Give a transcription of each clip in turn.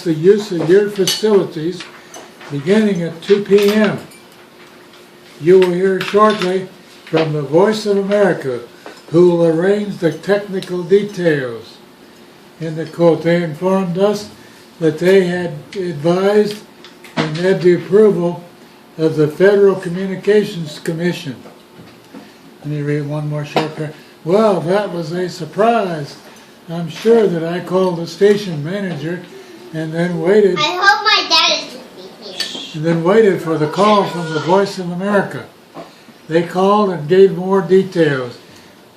the use of your facilities beginning at 2 p.m. You will hear shortly from the Voice of America, who will arrange the technical details. In the quote, they informed us that they had advised and had the approval of the Federal Communications Commission. Let me read one more short paragraph. Well, that was a surprise. I'm sure that I called the station manager and then waited. I hope my dad is with me here. And then waited for the call from the Voice of America. They called and gave more details.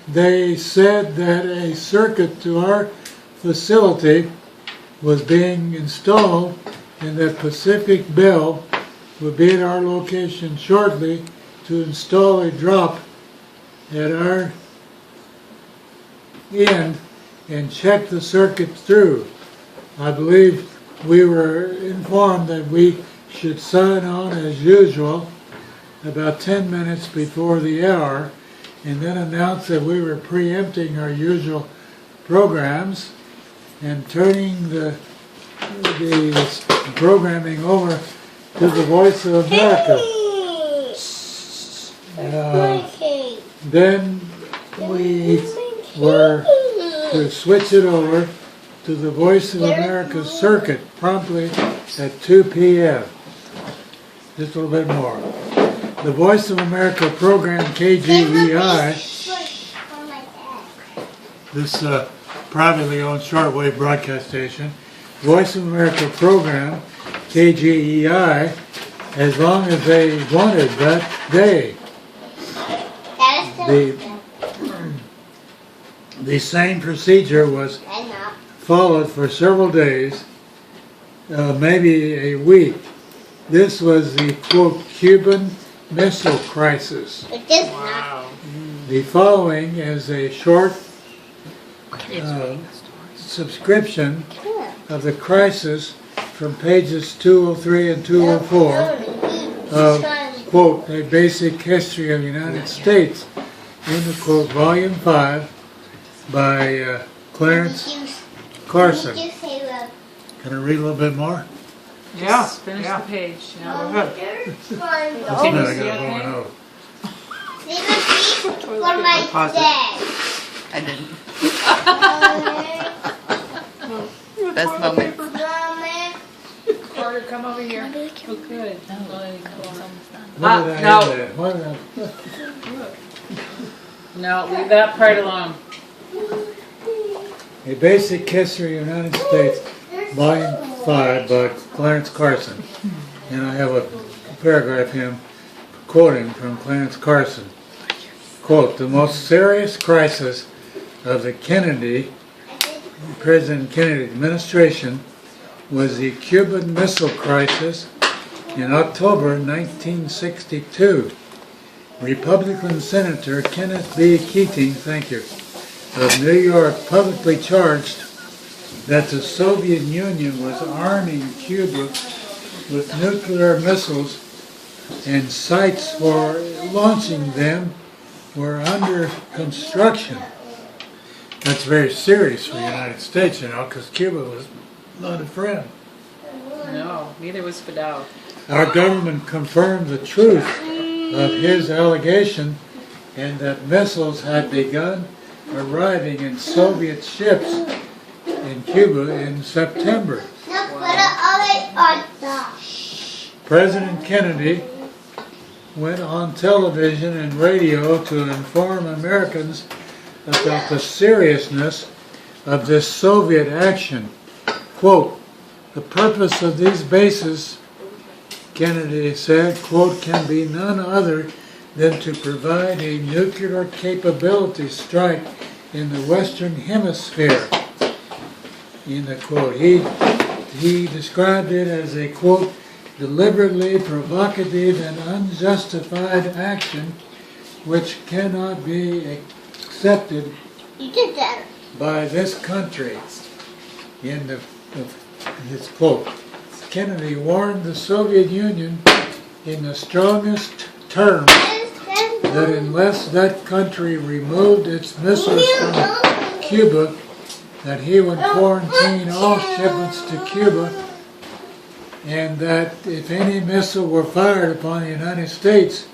They said that a circuit to our facility was being installed and that Pacific Bell would be at our location shortly to install a drop at our end and check the circuit through. I believe we were informed that we should sign on as usual about 10 minutes before the hour, and then announce that we were preempting our usual programs and turning the programming over to the Voice of America. Then we were to switch it over to the Voice of America circuit promptly at 2 p.m. Just a little bit more. The Voice of America program KGEI, this privately owned shortwave broadcast station, Voice of America program KGEI, as long as they wanted that day. The same procedure was followed for several days, maybe a week. This was the, quote, Cuban Missile Crisis. Wow. The following is a short subscription of the crisis from pages 203 and 204 of, quote, A Basic History of the United States, in the quote, Volume 5 by Clarence Carson. Can I read a little bit more? Yeah. Just finish the page. Go Yeah. ahead. I got a blowing out. For my dad. I didn't. Best moment. Carter, come over here. Oh, good. What did I no. end at? What did No, leave that part alone. A Basic History of the United States, Volume 5 by Clarence Carson. And I have a paragraph him quoting from Clarence Carson. Quote, the most serious crisis of the President Kennedy administration was the Cuban Missile Crisis in October 1962. Republican Senator Kenneth B. Keating, thank you, of New York publicly charged that the Soviet Union was arming Cuba with nuclear missiles and sites for launching them were under construction. That's very serious for the United States, you know, because Cuba was not a friend. No, neither was Fidel. Our government confirmed the truth of his allegation and that missiles had begun arriving in Soviet ships in Cuba in September. President Kennedy went on television and radio to inform Americans about the seriousness of this Soviet action. Quote, the purpose of these bases, Kennedy said, quote, can be none other than to provide a nuclear capability strike in the Western Hemisphere. In the quote, he described it as a, quote, deliberately provocative and unjustified action which cannot be accepted by this country. In his quote, Kennedy warned the Soviet Union in the strongest terms that unless that country removed its missiles from Cuba, that he would quarantine all shipments to Cuba and that if any missile were fired upon the United States,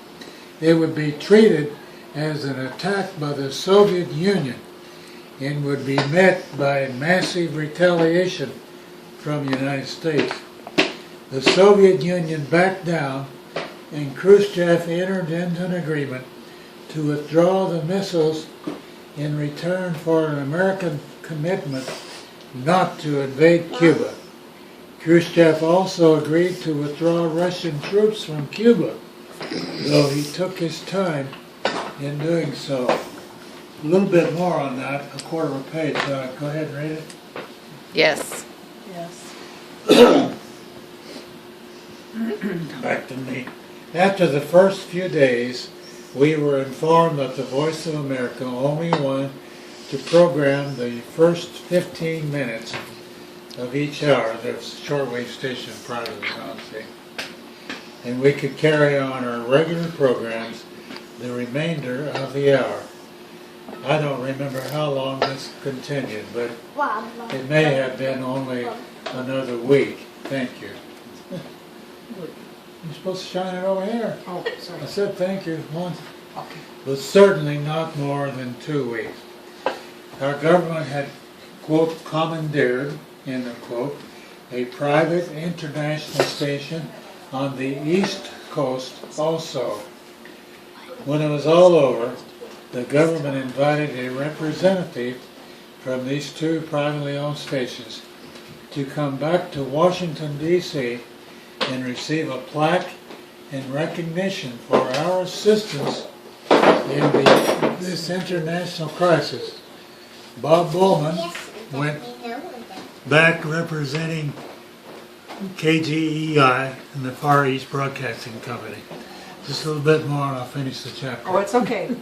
it would be treated as an attack by the Soviet Union and would be met by massive retaliation from the United States. The Soviet Union backed down, and Khrushchev entered into an agreement to withdraw the missiles in return for an American commitment not to invade Cuba. Khrushchev also agreed to withdraw Russian troops from Cuba, though he took his time in doing so. A little bit more on that, a quarter of a page. Go ahead and read it. Yes. Yes. Back to me. After the first few days, we were informed that the Voice of America only wanted to program the first 15 minutes of each hour. There's a shortwave station privately owned, see? And we could carry on our regular programs the remainder of the hour. I don't remember how long this continued, but it may have been only another week. Thank you. You're supposed to shine it over here. Oh, sorry. I said thank you once. Okay. But certainly not more than 2 weeks. Our government had, quote, commandeered, end of quote, a private international station on the East Coast also. When it was all over, the government invited a representative from these two privately owned stations to come back to Washington, D.C. and receive a plaque in recognition for our assistance in this international crisis. Bob Bowman went back representing KGEI and the Far East Broadcasting Company. Just a little bit more and I'll finish the chapter. Oh, it's okay.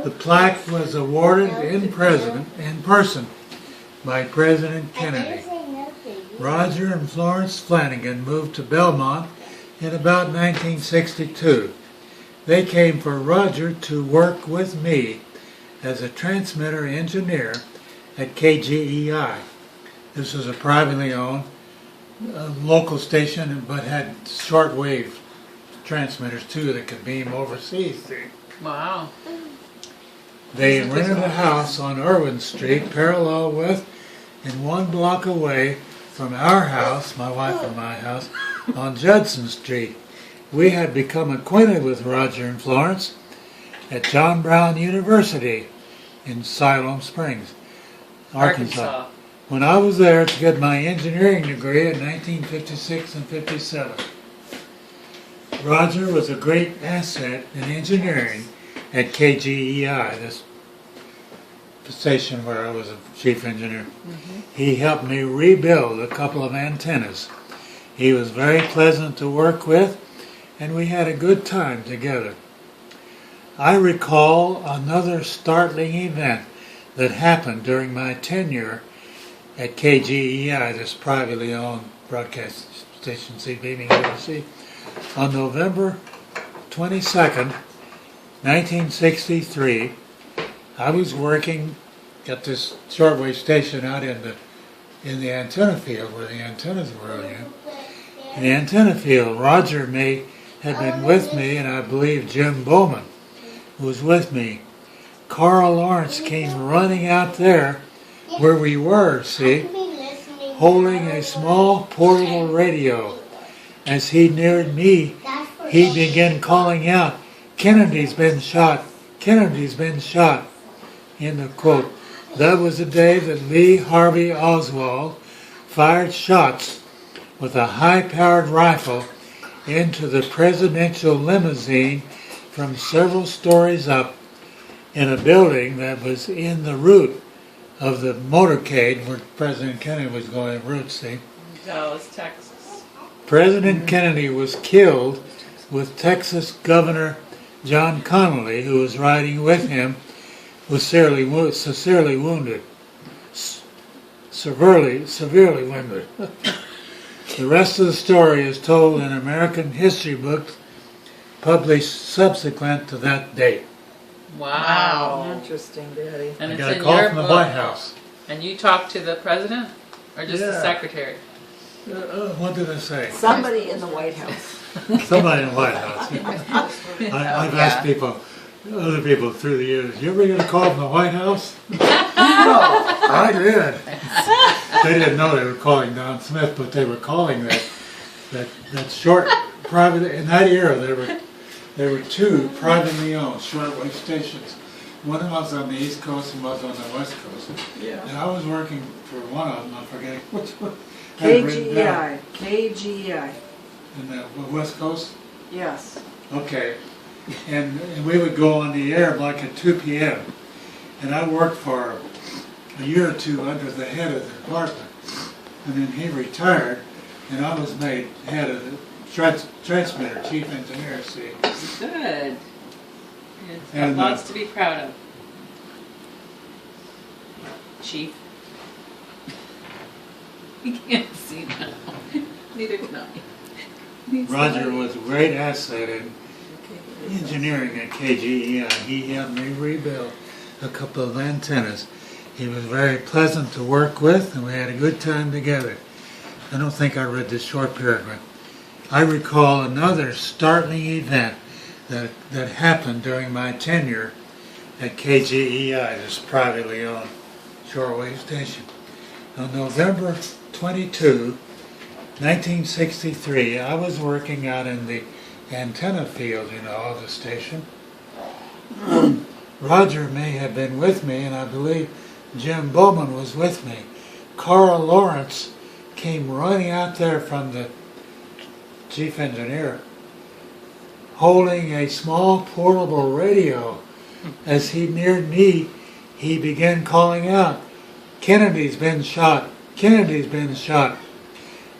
The plaque was awarded in person by President Kennedy. Roger and Florence Flanagan moved to Belmont in about 1962. They came for Roger to work with me as a transmitter engineer at KGEI. This was a privately owned local station, but had shortwave transmitters too that could beam overseas. Wow. They rented a house on Irwin Street, parallel with and 1 block away from our house, my wife and my house, on Judson Street. We had become acquainted with Roger and Florence at John Brown University in Siloam Springs, Arkansas. When I was there to get my engineering degree in 1956 and 57. Roger was a great asset in engineering at KGEI, this station where I was a chief engineer. He helped me rebuild a couple of antennas. He was very pleasant to work with, and we had a good time together. I recall another startling event that happened during my tenure at KGEI, this privately owned broadcast station, beaming overseas. On November 22nd, 1963, I was working at this shortwave station out in the antenna field where the antennas were. In the antenna field, Roger may have been with me, and I believe Jim Bowman was with me. Carl Lawrence came running out there where we were, holding a small portable radio. As he neared me, he began calling out, "Kennedy's been shot! Kennedy's been shot!" End of quote. That was the day that Lee Harvey Oswald fired shots with a high-powered rifle into the presidential limousine from several stories up in a building that was in the route of the motorcade where President Kennedy was going en route, Dallas, Texas. President Kennedy was killed with Texas Governor John Connally, who was riding with him, was severely wounded. Severely wounded. The rest of the story is told in American history books published subsequent to that date. Wow. Interesting, Daddy. And I it's got a in call your from the book. White House. And you talked to the president? Or just the Yeah. secretary? What did I say? Somebody in the White House. Somebody in the White House. I've asked people, other people through the years, you ever get a call from the White House? I did. They didn't know they were calling Don Smith, but they were calling that short private. In that era, there were two privately owned shortwave stations. One was on the East Coast and one was on the West Coast. Yeah. And I was working for one of them. I'm forgetting which one. I had it written down. KGEI. In the West Coast. Yes. Okay. And we would go on the air like at 2 p.m. And I worked for a year or two under the head of the department. And then he retired, and I was made head of the transmitter, chief engineer, see. Good. And, Lots to be proud of. Chief. You can't see now. Neither can I. Roger was a great asset in engineering at KGEI. He helped me rebuild a couple of antennas. He was very pleasant to work with, and we had a good time together. I don't think I read this short paragraph. I recall another startling event that happened during my tenure at KGEI, this privately owned shortwave station. On November 22, 1963, I was working out in the antenna field, of the station. Roger may have been with me, and I believe Jim Bowman was with me. Carl Lawrence came running out there from the chief engineer, holding a small portable radio. As he neared me, he began calling out, "Kennedy's been shot! Kennedy's been shot!"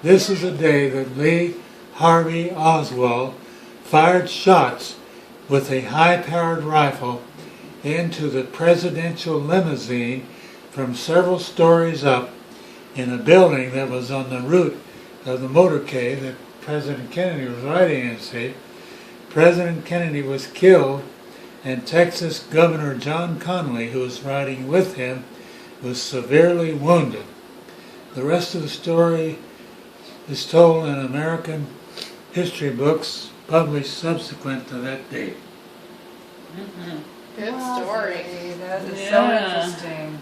This is the day that Lee Harvey Oswald fired shots with a high-powered rifle into the presidential limousine from several stories up in a building that was on the route of the motorcade that President Kennedy was riding in. See, President Kennedy was killed, and Texas Governor John Connally, who was riding with him, was severely wounded. The rest of the story is told in American history books published subsequent to that date. Mm-hmm. Good story. That is so Yeah. interesting.